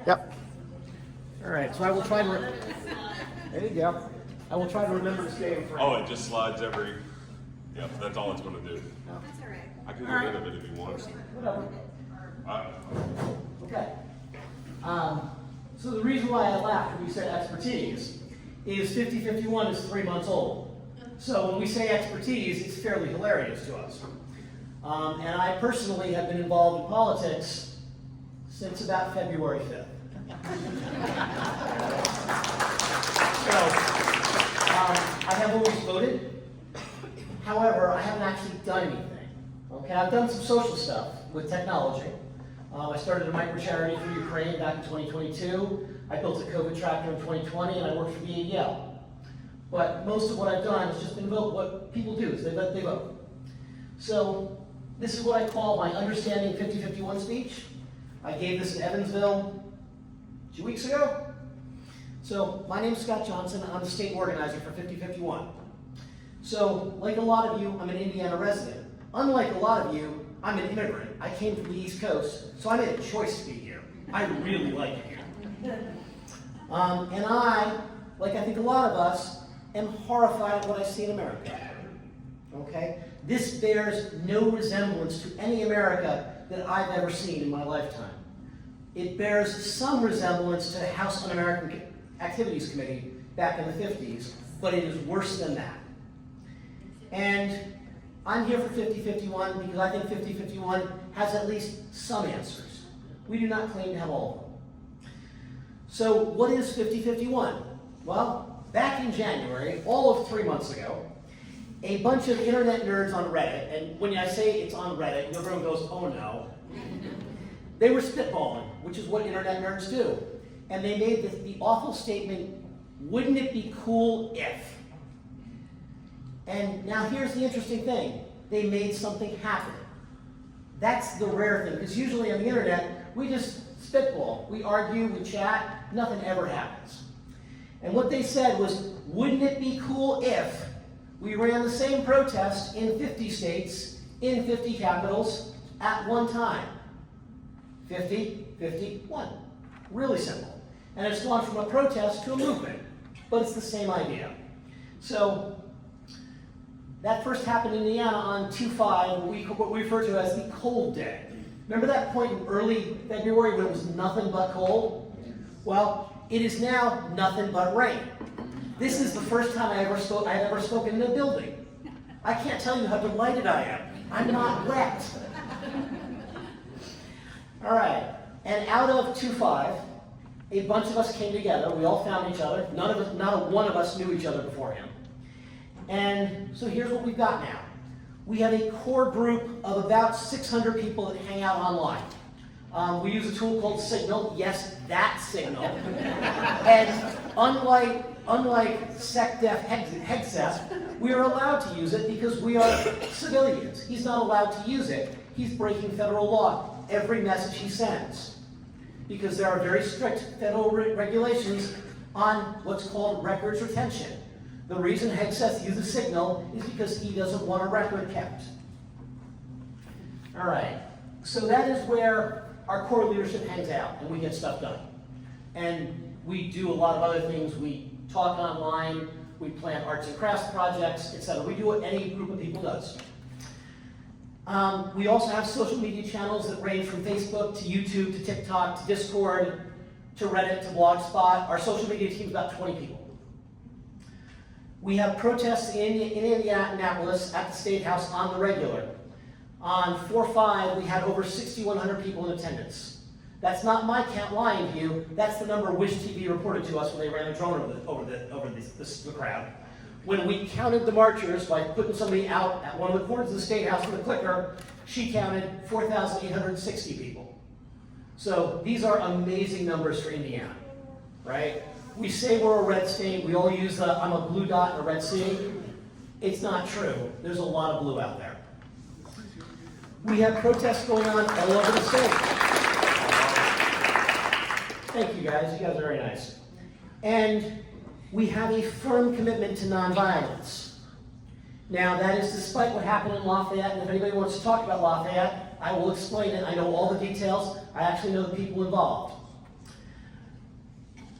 Yep. All right, so I will try to, there you go. I will try to remember to stay in frame. Oh, it just slides every, yep, that's all it's going to do. That's all right. I can get rid of it if you want. Whatever. Uh, Okay. So the reason why I laughed when you said expertise is 5051 is 3 months old. So when we say expertise, it's fairly hilarious to us. And I personally have been involved in politics since about February 5th. I have always voted. However, I haven't actually done anything. Okay, I've done some social stuff with technology. I started a micro charity for Ukraine back in 2022. I built a COVID tractor in 2020, and I worked for BADL. But most of what I've done has just been vote. What people do is they vote. So this is what I call my Understanding 5051 speech. I gave this in Evansville 2 weeks ago. So my name is Scott Johnson. I'm the state organizer for 5051. So like a lot of you, I'm an Indiana resident. Unlike a lot of you, I'm an immigrant. I came from the East Coast, so I made a choice to be here. I really like it here. And I, like I think a lot of us, am horrified at what I see in America. Okay? This bears no resemblance to any America that I've ever seen in my lifetime. It bears some resemblance to the House Un-American Activities Committee back in the 50s, but it is worse than that. And I'm here for 5051 because I think 5051 has at least some answers. We do not claim to have all of them. So what is 5051? Well, back in January, all of 3 months ago, a bunch of internet nerds on Reddit, and when I say it's on Reddit, everyone goes, oh no. They were spitballing, which is what internet nerds do. And they made the awful statement, wouldn't it be cool if? And now here's the interesting thing. They made something happen. That's the rare thing, because usually on the internet, we just spitball. We argue, we chat, nothing ever happens. And what they said was, wouldn't it be cool if we ran the same protest in 50 states, in 50 capitals, at one time? 50, 51. Really simple. And it's gone from a protest to a movement, but it's the same idea. So that first happened in Indiana on 2/5, what we refer to as the cold day. Remember that point in early February when it was nothing but cold? Well, it is now nothing but rain. This is the first time I have ever spoken in a building. I can't tell you how delighted I am. I'm not wet. All right, and out of 2/5, a bunch of us came together. We all found each other. Not one of us knew each other beforehand. And so here's what we've got now. We have a core group of about 600 people that hang out online. We use a tool called Signal. Yes, that Signal. And unlike SecDef Hegseth, we are allowed to use it because we are civilians. He's not allowed to use it. He's breaking federal law every message he sends, because there are very strict federal regulations on what's called records retention. The reason Hegseth uses Signal is because he doesn't want a record kept. All right, so that is where our core leadership hangs out and we get stuff done. And we do a lot of other things. We talk online, we plan arts and crafts projects, etc. We do what any group of people does. We also have social media channels that range from Facebook to YouTube to TikTok to Discord to Reddit to Blogspot. Our social media team is about 20 people. We have protests in Indianapolis at the State House on the regular. On 4/5, we had over 6,100 people in attendance. That's not my count lying to you. That's the number Wish TV reported to us when they ran a drone over the crowd. When we counted the marchers by putting somebody out at one of the corners of the State House with a clicker, she counted 4,860 people. So these are amazing numbers for Indiana, right? We say we're a red state. We all use the I'm a blue dot in a red sea. It's not true. There's a lot of blue out there. We have protests going on all over the state. Thank you guys. You guys are very nice. And we have a firm commitment to nonviolence. Now, that is despite what happened in Lafayette, and if anybody wants to talk about Lafayette, I will explain it. I know all the details. I actually know the people involved.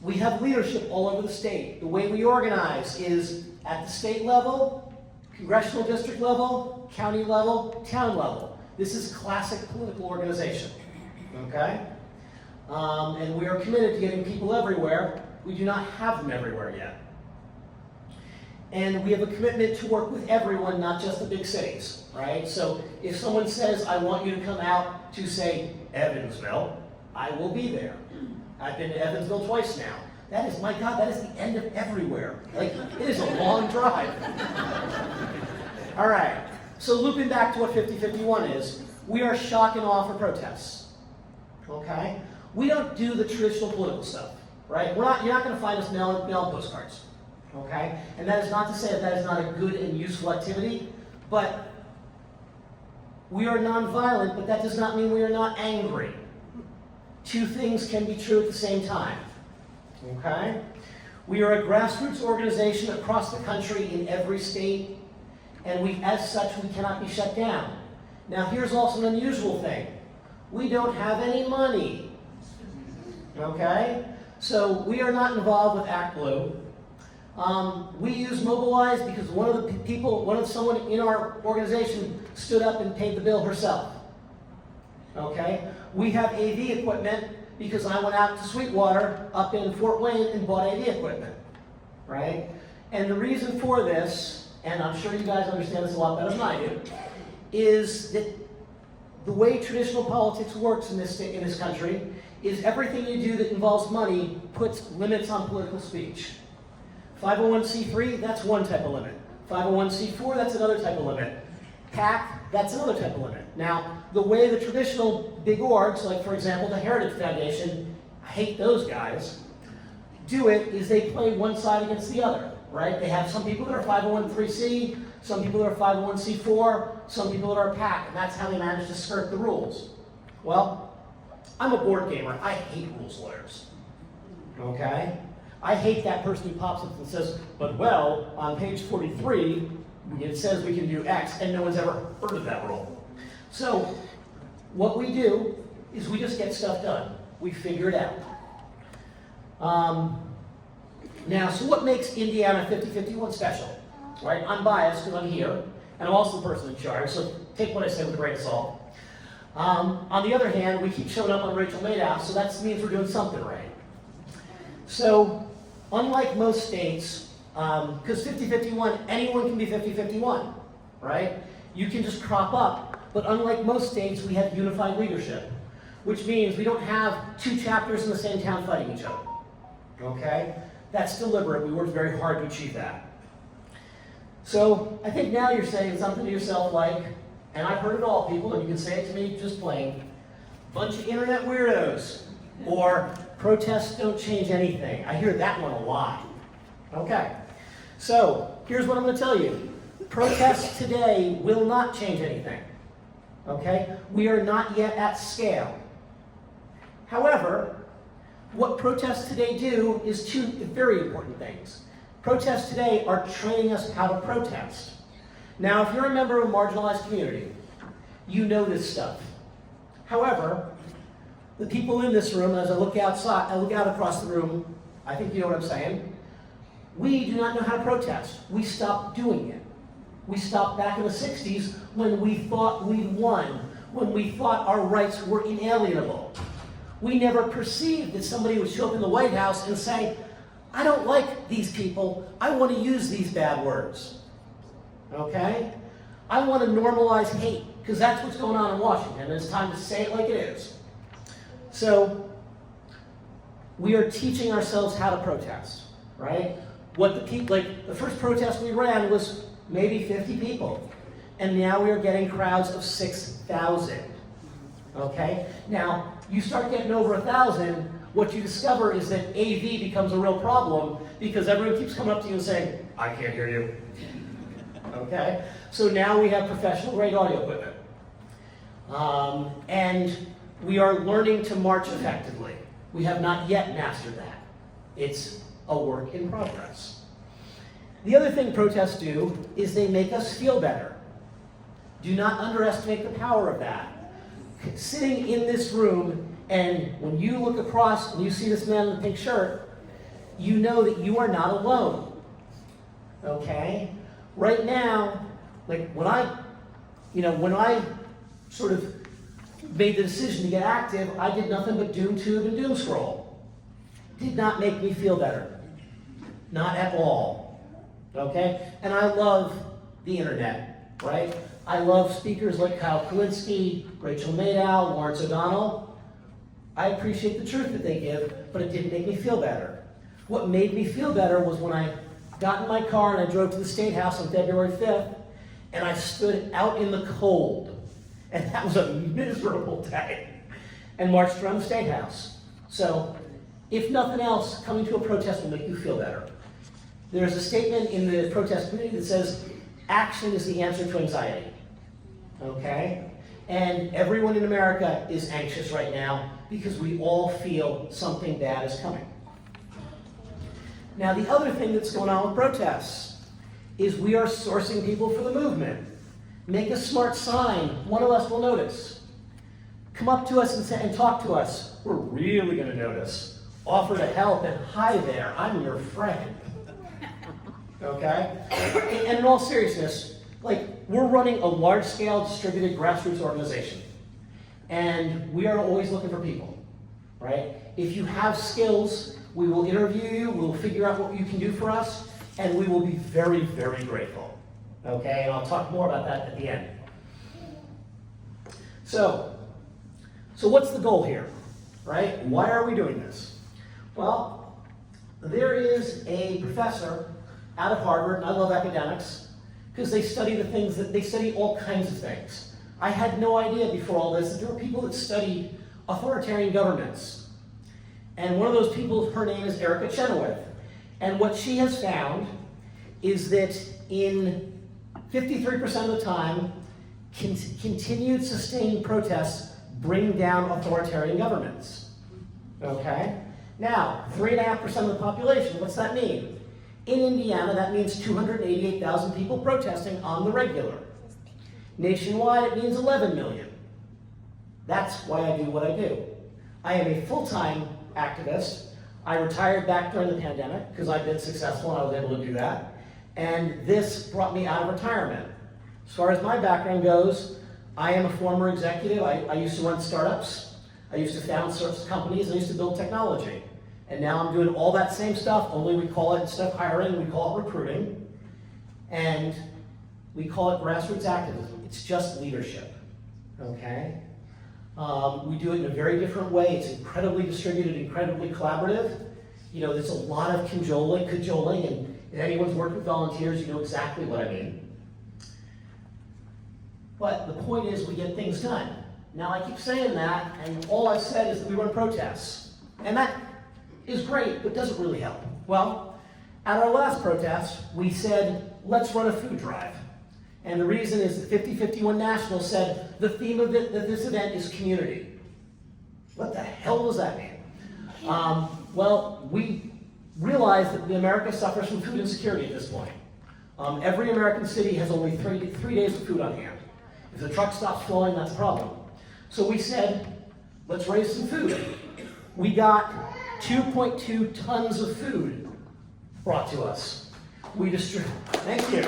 We have leadership all over the state. The way we organize is at the state level, congressional district level, county level, town level. This is classic political organization, okay? And we are committed to getting people everywhere. We do not have them everywhere yet. And we have a commitment to work with everyone, not just the big cities, right? So if someone says, I want you to come out to, say, Evansville, I will be there. I've been to Evansville twice now. That is, my God, that is the end of everywhere. Like, it is a long drive. All right, so looping back to what 5051 is, we are shock and awe for protests, okay? We don't do the traditional political stuff, right? You're not gonna find us mailing postcards, okay? And that is not to say that that is not a good and useful activity, but we are nonviolent, but that does not mean we are not angry. Two things can be true at the same time, okay? We are a grassroots organization across the country in every state, and as such, we cannot be shut down. Now, here's also an unusual thing. We don't have any money, okay? So we are not involved with Act Blue. We use Mobilize because someone in our organization stood up and paid the bill herself, okay? We have AV equipment because I went out to Sweetwater up in Fort Wayne and bought AV equipment, right? And the reason for this, and I'm sure you guys understand this a lot better than I do, is that the way traditional politics works in this country is everything you do that involves money puts limits on political speech. 501c3, that's one type of limit. 501c4, that's another type of limit. PAC, that's another type of limit. Now, the way the traditional big orgs, like for example the Heritage Foundation, I hate those guys, do it is they play one side against the other, right? They have some people that are 501c, some people that are 501c4, some people that are PAC, and that's how they manage to skirt the rules. Well, I'm a board gamer. I hate rules lawyers, okay? I hate that person who pops up and says, but well, on page 43, it says we can do X, and no one's ever heard of that rule. So what we do is we just get stuff done. We figure it out. Now, so what makes Indiana 5051 special? Right? I'm biased because I'm here, and I'm also the person in charge, so take what I say with a grain of salt. On the other hand, we keep showing up on Rachel Maddow, so that means we're doing something right. So, unlike most states, because 5051, anyone can be 5051, right? You can just crop up, but unlike most states, we have unified leadership, which means we don't have two chapters in the same town fighting each other, okay? That's deliberate. We worked very hard to achieve that. So I think now you're saying something to yourself like, and I've heard it all, people, and you can say it to me just plain, bunch of internet weirdos, or protests don't change anything. I hear that one a lot. Okay, so here's what I'm going to tell you. Protests today will not change anything. Okay? We are not yet at scale. However, what protests today do is two very important things. Protests today are training us how to protest. Now, if you're a member of a marginalized community, you know this stuff. However, the people in this room, as I look outside, I look out across the room, I think you know what I'm saying. We do not know how to protest. We stopped doing it. We stopped back in the 60s when we thought we won, when we thought our rights were inalienable. We never perceived that somebody would show up in the White House and say, I don't like these people, I want to use these bad words. Okay? I want to normalize hate, because that's what's going on in Washington, and it's time to say it like it is. So, we are teaching ourselves how to protest, right? The first protest we ran was maybe 50 people, and now we are getting crowds of 6,000. Okay? Now, you start getting over 1,000, what you discover is that AV becomes a real problem because everyone keeps coming up to you and saying, I can't hear you. Okay? So now we have professional grade audio equipment. And we are learning to march effectively. We have not yet mastered that. It's a work in progress. The other thing protests do is they make us feel better. Do not underestimate the power of that. Sitting in this room, and when you look across and you see this man in the pink shirt, you know that you are not alone. Okay? Right now, like when I sort of made the decision to get active, I did nothing but doom tube and doom scroll. Did not make me feel better. Not at all. Okay? And I love the internet, right? I love speakers like Kyle Kulinski, Rachel Maddow, Lawrence O'Donnell. I appreciate the truth that they give, but it didn't make me feel better. What made me feel better was when I got in my car and I drove to the State House on February 5th, and I stood out in the cold. And that was a miserable day. And marched around the State House. So, if nothing else, coming to a protest will make you feel better. There's a statement in the protest community that says, action is the answer to anxiety. Okay? And everyone in America is anxious right now because we all feel something bad is coming. Now, the other thing that's going on with protests is we are sourcing people for the movement. Make a smart sign. One of us will notice. Come up to us and talk to us. We're really going to notice. Offer to help and hi there, I'm your friend. Okay? And in all seriousness, like, we're running a large-scale distributed grassroots organization. And we are always looking for people, right? If you have skills, we will interview you, we'll figure out what you can do for us, and we will be very, very grateful. Okay, and I'll talk more about that at the end. So what's the goal here, right? Why are we doing this? Well, there is a professor out of Harvard, and I love academics, because they study all kinds of things. I had no idea before all this that there were people that studied authoritarian governments. And one of those people, her name is Erica Chenoweth. And what she has found is that in 53% of the time, continued sustained protests bring down authoritarian governments. Okay? Now, 3.5% of the population, what's that mean? In Indiana, that means 288,000 people protesting on the regular. Nationwide, it means 11 million. That's why I do what I do. I am a full-time activist. I retired back during the pandemic because I've been successful and I was able to do that. And this brought me out of retirement. As far as my background goes, I am a former executive. I used to run startups. I used to found service companies. And I used to build technology. And now I'm doing all that same stuff, only we call it, instead of hiring, we call it recruiting. And we call it grassroots activism. It's just leadership, okay? We do it in a very different way. It's incredibly distributed, incredibly collaborative. You know, there's a lot of cajoling, and if anyone's worked with volunteers, you know exactly what I mean. But the point is, we get things done. Now, I keep saying that, and all I've said is that we run protests. And that is great, but doesn't really help. Well, at our last protest, we said, let's run a food drive. And the reason is that 5051 National said the theme of this event is community. What the hell does that mean? Well, we realize that America suffers from food insecurity at this point. Every American city has only three days of food on hand. If the truck stops flowing, that's a problem. So we said, let's raise some food. We got 2.2 tons of food brought to us. Thank you.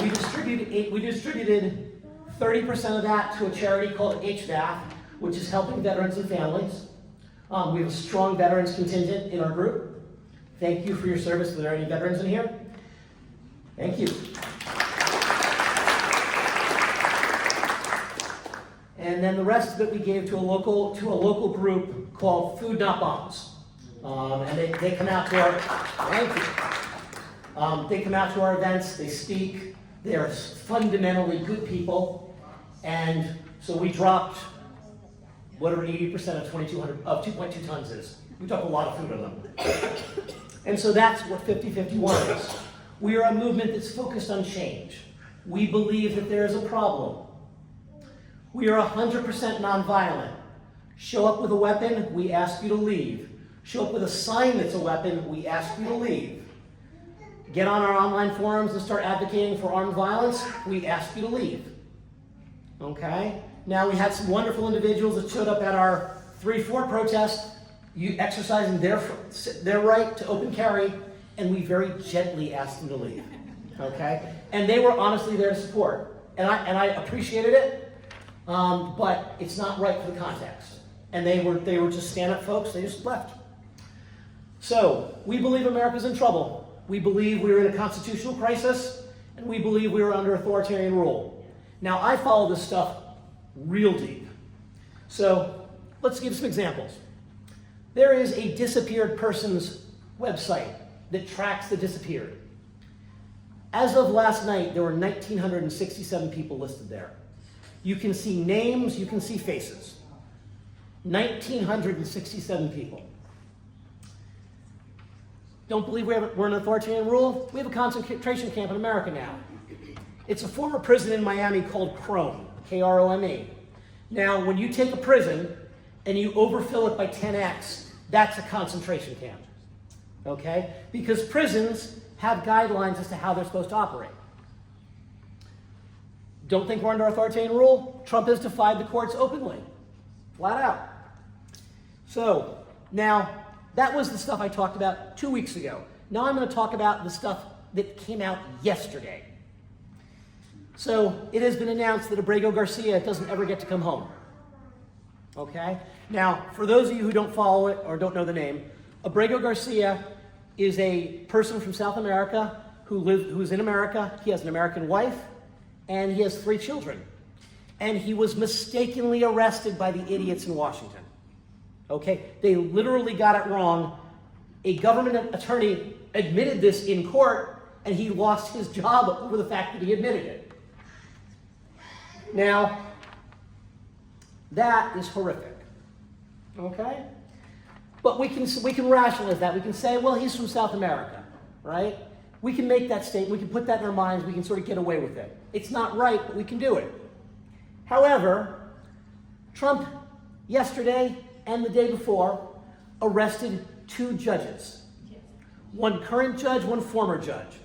We distributed 30% of that to a charity called HVAF, which is helping veterans and families. We have a strong veterans contingent in our group. Thank you for your service. Are there any veterans in here? Thank you. And then the rest of it we gave to a local group called Food Not Bombs. And they come out to our, thank you. They come out to our events, they speak. They're fundamentally good people. And so we dropped whatever 80% of 2.2 tons is. We dropped a lot of food on them. And so that's what 5051 is. We are a movement that's focused on change. We believe that there is a problem. We are 100% nonviolent. Show up with a weapon, we ask you to leave. Show up with a sign that's a weapon, we ask you to leave. Get on our online forums and start advocating for armed violence, we ask you to leave. Okay? Now, we had some wonderful individuals that showed up at our 3-4 protest you exercising their right to open carry, and we very gently asked them to leave, okay? And they were honestly there to support, and I appreciated it, but it's not right for the context. And they were just stand-up folks, they just left. So, we believe America's in trouble. We believe we're in a constitutional crisis, and we believe we are under authoritarian rule. Now, I follow this stuff real deep. So, let's give some examples. There is a disappeared persons website that tracks the disappeared. As of last night, there were 1,967 people listed there. You can see names, you can see faces. 1,967 people. Don't believe we're in authoritarian rule? We have a concentration camp in America now. It's a former prison in Miami called Krome, Krome. Now, when you take a prison and you overfill it by 10x, that's a concentration camp, okay? Because prisons have guidelines as to how they're supposed to operate. Don't think we're under authoritarian rule? Trump has defied the courts openly, flat out. So, now, that was the stuff I talked about 2 weeks ago. Now I'm going to talk about the stuff that came out yesterday. So, it has been announced that Abrego Garcia doesn't ever get to come home. Okay? Now, for those of you who don't follow it or don't know the name, Abrego Garcia is a person from South America who's in America. He has an American wife, and he has 3 children. And he was mistakenly arrested by the idiots in Washington. Okay? They literally got it wrong. A government attorney admitted this in court, and he lost his job over the fact that he admitted it. Now, that is horrific. Okay? But we can rationalize that. We can say, well, he's from South America, right? We can make that statement. We can put that in our minds. We can sort of get away with it. It's not right, but we can do it. However, Trump, yesterday and the day before, arrested 2 judges. One current judge, one former judge.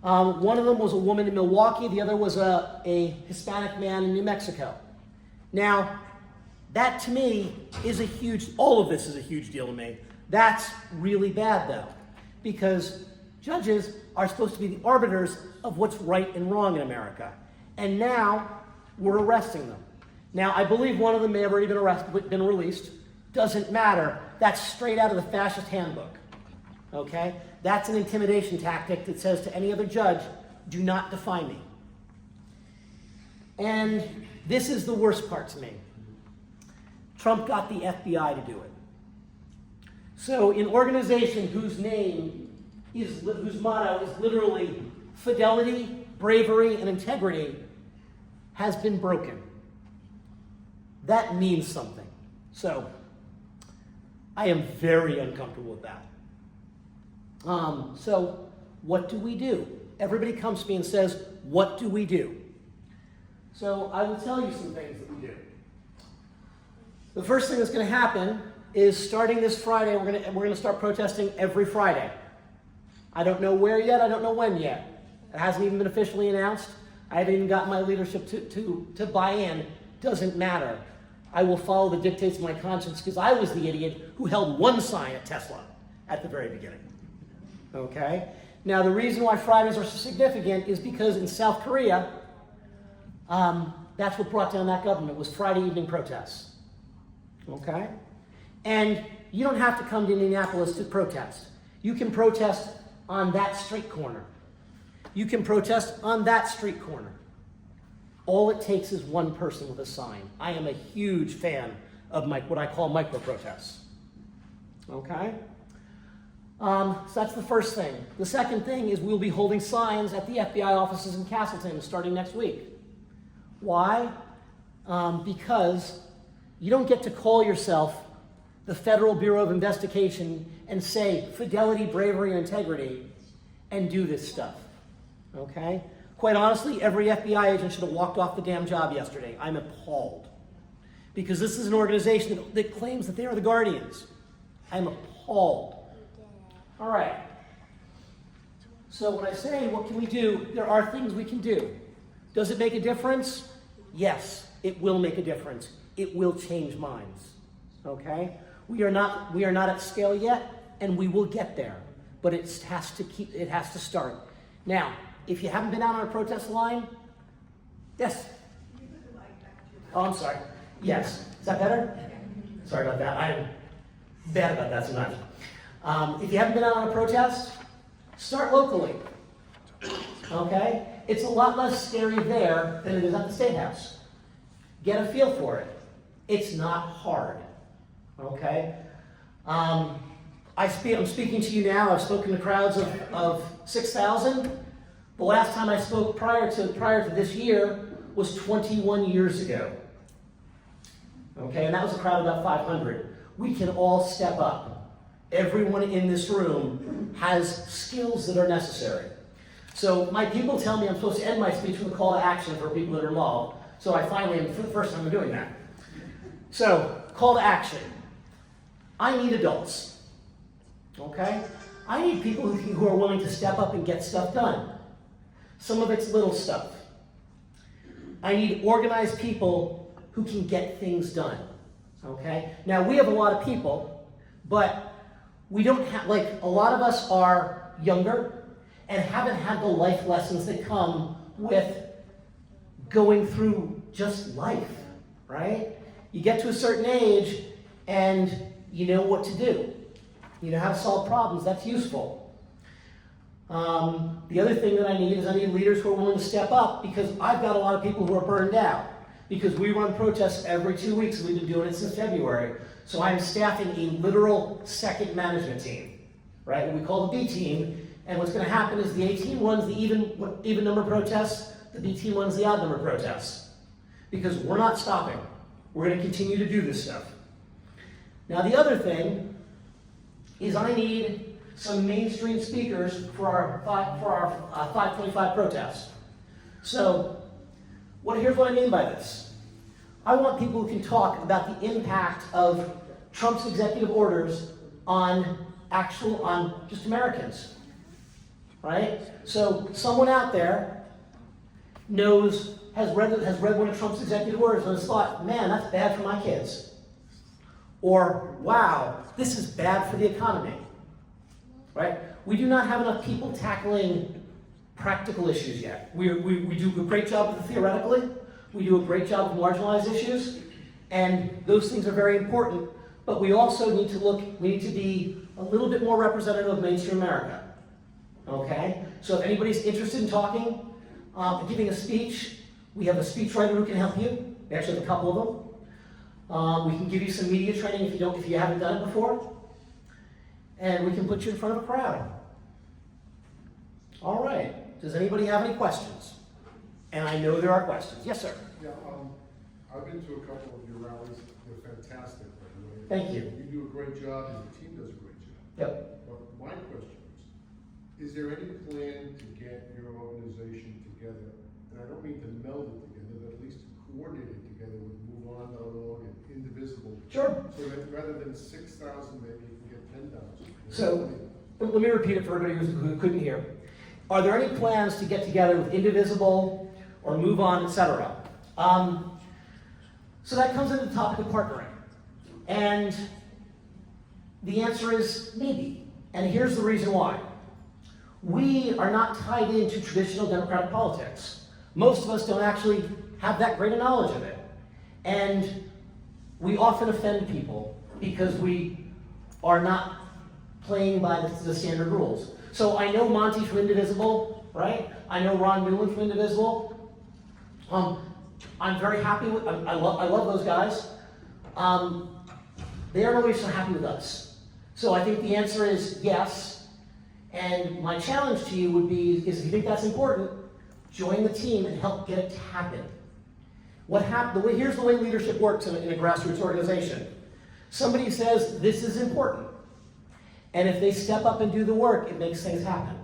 One of them was a woman in Milwaukee. The other was a Hispanic man in New Mexico. Now, that to me is all of this is a huge deal to me. That's really bad though, because judges are supposed to be the arbiters of what's right and wrong in America. And now we're arresting them. Now, I believe one of them may have already been released. Doesn't matter. That's straight out of the fascist handbook. Okay? That's an intimidation tactic that says to any other judge, do not defy me. And this is the worst part to me. Trump got the FBI to do it. So an organization whose motto is literally fidelity, bravery, and integrity has been broken. That means something. So I am very uncomfortable with that. So what do we do? Everybody comes to me and says, what do we do? So I will tell you some things that we do. The first thing that's going to happen is starting this Friday, we're going to start protesting every Friday. I don't know where yet. I don't know when yet. It hasn't even been officially announced. I haven't even gotten my leadership to buy in. Doesn't matter. I will follow the dictates of my conscience because I was the idiot who held one sign at Tesla at the very beginning. Okay? Now, the reason why Fridays are so significant is because in South Korea, that's what brought down that government, was Friday evening protests. Okay? And you don't have to come to Indianapolis to protest. You can protest on that street corner. You can protest on that street corner. All it takes is one person with a sign. I am a huge fan of what I call micro-protests. Okay? So that's the first thing. The second thing is we'll be holding signs at the FBI offices in Castleton starting next week. Why? Because you don't get to call yourself the Federal Bureau of Investigation and say fidelity, bravery, and integrity and do this stuff. Okay? Quite honestly, every FBI agent should have walked off the damn job yesterday. I'm appalled. Because this is an organization that claims that they are the guardians. I'm appalled. All right. So when I say what can we do, there are things we can do. Does it make a difference? Yes, it will make a difference. It will change minds. Okay? We are not at scale yet, and we will get there. But it has to start. Now, if you haven't been out on a protest line, yes. Oh, I'm sorry. Yes. Is that better? Sorry about that. I'm bad about that sometimes. If you haven't been out on a protest, start locally. Okay? It's a lot less scary there than it is at the State House. Get a feel for it. It's not hard. Okay? I'm speaking to you now. I've spoken to crowds of 6,000. The last time I spoke prior to this year was 21 years ago. Okay, and that was a crowd of about 500. We can all step up. Everyone in this room has skills that are necessary. So my people tell me I'm supposed to end my speech with a call to action for people that are involved. So I finally am, for the first time, I'm doing that. So, call to action. I need adults. Okay? I need people who are willing to step up and get stuff done. Some of it's little stuff. I need organized people who can get things done. Okay? Now, we have a lot of people, but we don't have, like, a lot of us are younger and haven't had the life lessons that come with going through just life, right? You get to a certain age and you know what to do. You know how to solve problems. That's useful. The other thing that I need is I need leaders who are willing to step up, because I've got a lot of people who are burned out, because we run protests every 2 weeks and we've been doing it since February. So I'm staffing a literal second management team, right? What we call the B team. And what's going to happen is the A team runs the even number protests, the B team runs the odd number protests. Because we're not stopping. We're going to continue to do this stuff. Now the other thing is I need some mainstream speakers for our 525 protest. So here's what I mean by this. I want people who can talk about the impact of Trump's executive orders on just Americans. Right? So someone out there has read one of Trump's executive orders and has thought, man, that's bad for my kids. Or, wow, this is bad for the economy. Right? We do not have enough people tackling practical issues yet. We do a great job with the theoretically. We do a great job with marginalized issues. And those things are very important. But we also need to be a little bit more representative of mainstream America. Okay? So if anybody's interested in talking, giving a speech, we have a speechwriter who can help you. We actually have a couple of them. We can give you some media training if you haven't done it before. And we can put you in front of a crowd. All right. Does anybody have any questions? And I know there are questions. Yes, sir. Yeah, I've been to a couple of your rallies. They're fantastic, by the way. Thank you. You do a great job, and the team does a great job. Yep. But my question is there any plan to get your organization together, and I don't mean to meld it together, but at least to coordinate it together with MoveOn.org and Indivisible? Sure. So that rather than 6,000, maybe you can get 10,000. So, let me repeat it for everybody who couldn't hear. Are there any plans to get together with Indivisible or MoveOn, etc.? So that comes into the topic of partnering. And the answer is maybe. And here's the reason why. We are not tied into traditional democratic politics. Most of us don't actually have that great a knowledge of it. And we often offend people because we are not playing by the standard rules. So I know Monty from Indivisible, right? I know Ron Newland from Indivisible. I'm very happy with, I love those guys. They aren't always so happy with us. So I think the answer is yes. And my challenge to you would be, is if you think that's important, join the team and help get it to happen. Here's the way leadership works in a grassroots organization. Somebody says, this is important. And if they step up and do the work, it makes things happen.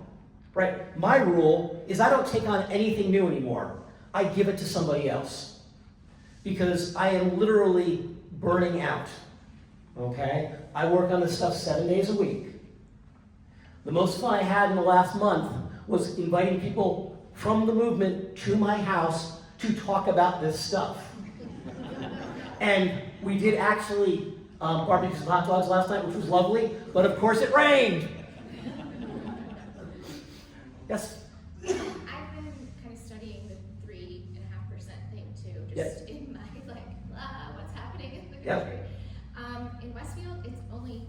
Right? My rule is I don't take on anything new anymore. I give it to somebody else. Because I am literally burning out. Okay? I work on this stuff 7 days a week. The most fun I had in the last month was inviting people from the movement to my house to talk about this stuff. And we did actually barbecues and hot dogs last night, which was lovely, but of course it rained. Yes? I've been kind of studying the 3.5% thing too, just in my what's happening in the country. In Westfield, it's only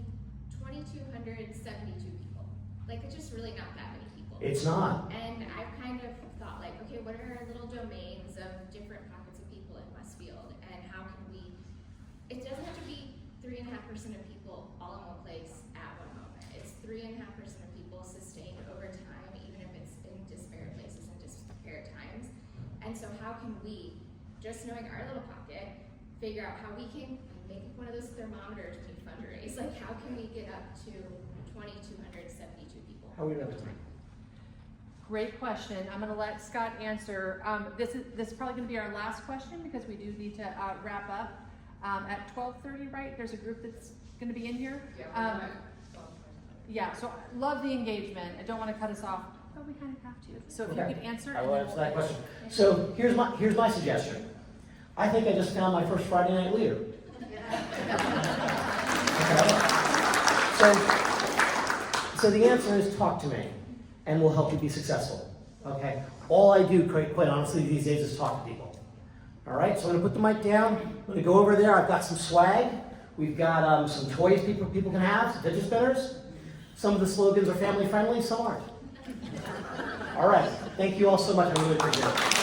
2,272 people. Like, it's just really not that many people. It's not. And I've kind of thought, like, okay, what are little domains of different pockets of people in Westfield, and how can we? It doesn't have to be 3.5% of people all in one place at one moment. It's 3.5% of people sustained over time, even if it's in disparate places and disparate times. And so how can we, just knowing our little pocket, figure out how we can make one of those thermometers when you fundraise? Like, how can we get up to 2,272 people? How are we doing time? Great question. I'm going to let Scott answer. This is probably going to be our last question because we do need to wrap up at 12:30. Right? There's a group that's going to be in here. Yeah. So I love the engagement. I don't want to cut us off, but we kind of have to. So if Okay. you could answer. I and will then answer we'll that finish. question. So here's my suggestion. I think I just found my first Friday night leader. Okay? So the answer is talk to me, and we'll help you be successful. Okay? All I do, quite honestly, these days is talk to people. All right? So I'm going to put the mic down. I'm going to go over there. I've got some swag. We've got some toys people can have, some fidget spinners. Some of the slogans are family friendly, some aren't. All right. Thank you all so much. I really appreciate it.